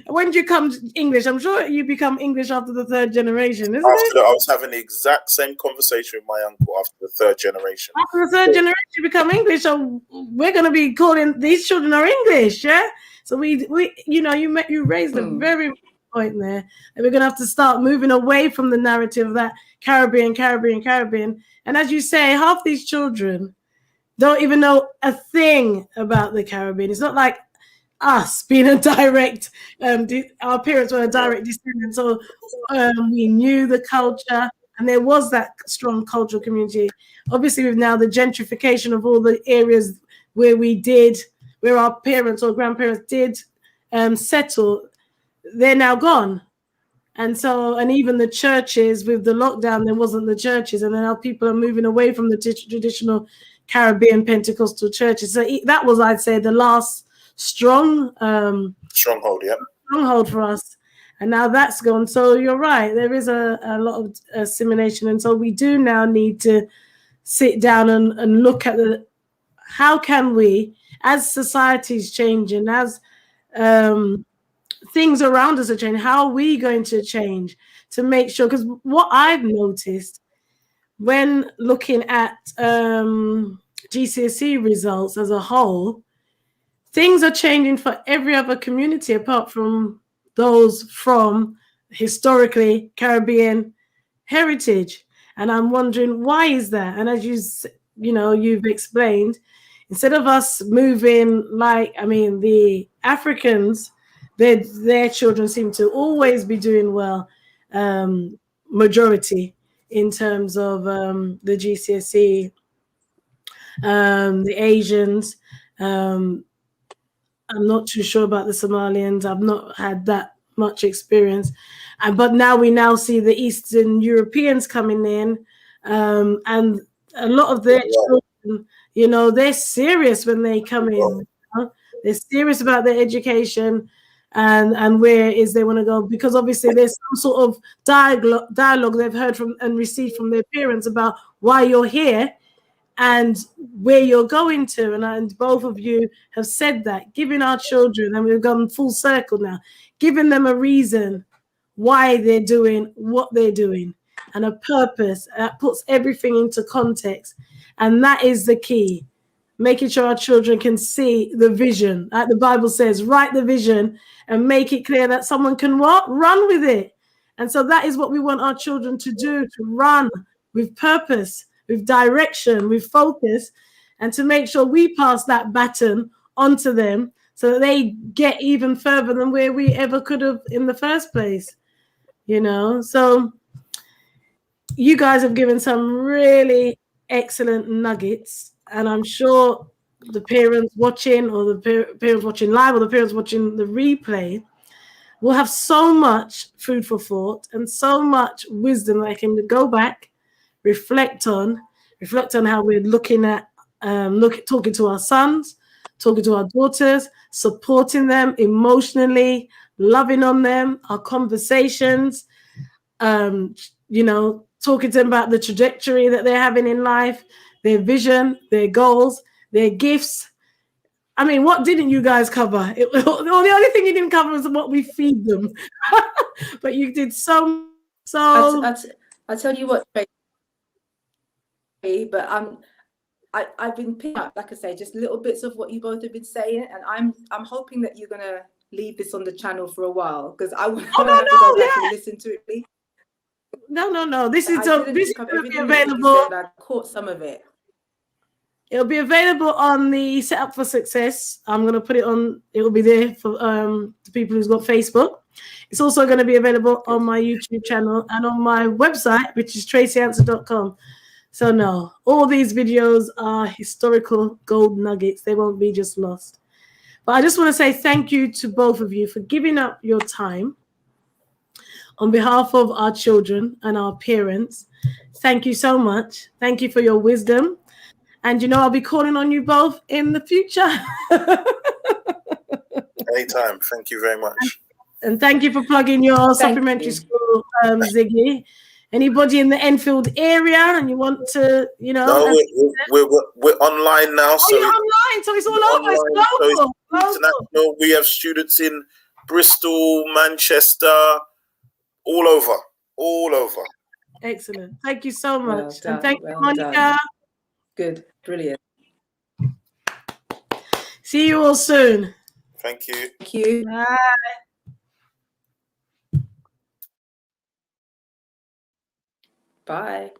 [SPEAKER 1] When do you come English? I'm sure you become English after the third generation, isn't it?
[SPEAKER 4] I was having the exact same conversation with my uncle after the third generation.
[SPEAKER 1] After the third generation, you become English, so we're going to be calling these children are English, yeah? So we you raised a very good point there. And we're going to have to start moving away from the narrative that Caribbean. And as you say, half these children don't even know a thing about the Caribbean. It's not like us being a direct, our parents were a direct descendant, so we knew the culture, and there was that strong cultural community. Obviously, with now the gentrification of all the areas where our parents or grandparents did settle, they're now gone. And so, and even the churches, with the lockdown, there wasn't the churches, and then now people are moving away from the traditional Caribbean Pentecostal churches. So that was, I'd say, the last stronghold for us, and now that's gone. So you're right, there is a lot of assimilation, and so we do now need to sit down and look at how can we, as society's changing, as things around us are changing, how are we going to change to make sure? Because what I've noticed when looking at GCSE results as a whole, things are changing for every other community apart from those from historically Caribbean heritage. And I'm wondering, why is that? And as you've explained, instead of us moving the Africans, their children seem to always be doing well, majority in terms of the GCSE, the Asians. I'm not too sure about the Somalians. I've not had that much experience. But now we see the Eastern Europeans coming in, and a lot of their children, they're serious when they come in. They're serious about their education. and where is they want to go, because obviously there's some sort of dialogue they've heard from and received from their parents about why you're here and where you're going to. And both of you have said that, giving our children, and we've gone full circle now, giving them a reason why they're doing what they're doing and a purpose that puts everything into context. And that is the key, making sure our children can see the vision. Like the Bible says, write the vision and make it clear that someone can what? Run with it. And so that is what we want our children to do, to run with purpose, with direction, with focus, and to make sure we pass that baton onto them so that they get even further than where we ever could have in the first place. You know, so you guys have given some really excellent nuggets, and I'm sure the parents watching, or the parents watching live, or the parents watching the replay will have so much food for thought and so much wisdom that they can go back, reflect on how we're looking at talking to our sons, talking to our daughters, supporting them emotionally, loving on them, our conversations, you know, talking to them about the trajectory that they're having in life, their vision, their goals, their gifts. I mean, what didn't you guys cover? The only thing you didn't cover was what we feed them. But you did so.
[SPEAKER 3] I'll tell you what, but I've been picking up, like I say, just little bits of what you both have been saying, and I'm hoping that you're gonna leave this on the channel for a while, because I want to go back and listen to it, please.
[SPEAKER 1] No. This is going to be available.
[SPEAKER 3] I caught some of it.
[SPEAKER 1] It'll be available on the Set Up for Success. I'm going to put it on. It will be there for the people who's got Facebook. It's also going to be available on my YouTube channel and on my website, which is tracyanswer.com. So no, all these videos are historical gold nuggets. They won't be just lost. But I just want to say thank you to both of you for giving up your time on behalf of our children and our parents. Thank you so much. Thank you for your wisdom. And, you know, I'll be calling on you both in the future.
[SPEAKER 4] Anytime. Thank you very much.
[SPEAKER 1] And thank you for plugging your supplementary school, Ziggy. Anybody in the Enfield area and you want to, you know.
[SPEAKER 4] No, we're online now. So
[SPEAKER 1] you're online, so it's all over. It's local.
[SPEAKER 4] International. We have students in Bristol, Manchester, all over.
[SPEAKER 1] Excellent. Thank you so much.
[SPEAKER 3] Well done,
[SPEAKER 1] and thank you,
[SPEAKER 3] Monica.
[SPEAKER 1] Done.
[SPEAKER 3] Good. Brilliant.
[SPEAKER 1] See you all soon.
[SPEAKER 4] Thank you.
[SPEAKER 3] Thank you.
[SPEAKER 1] Bye.
[SPEAKER 3] Bye.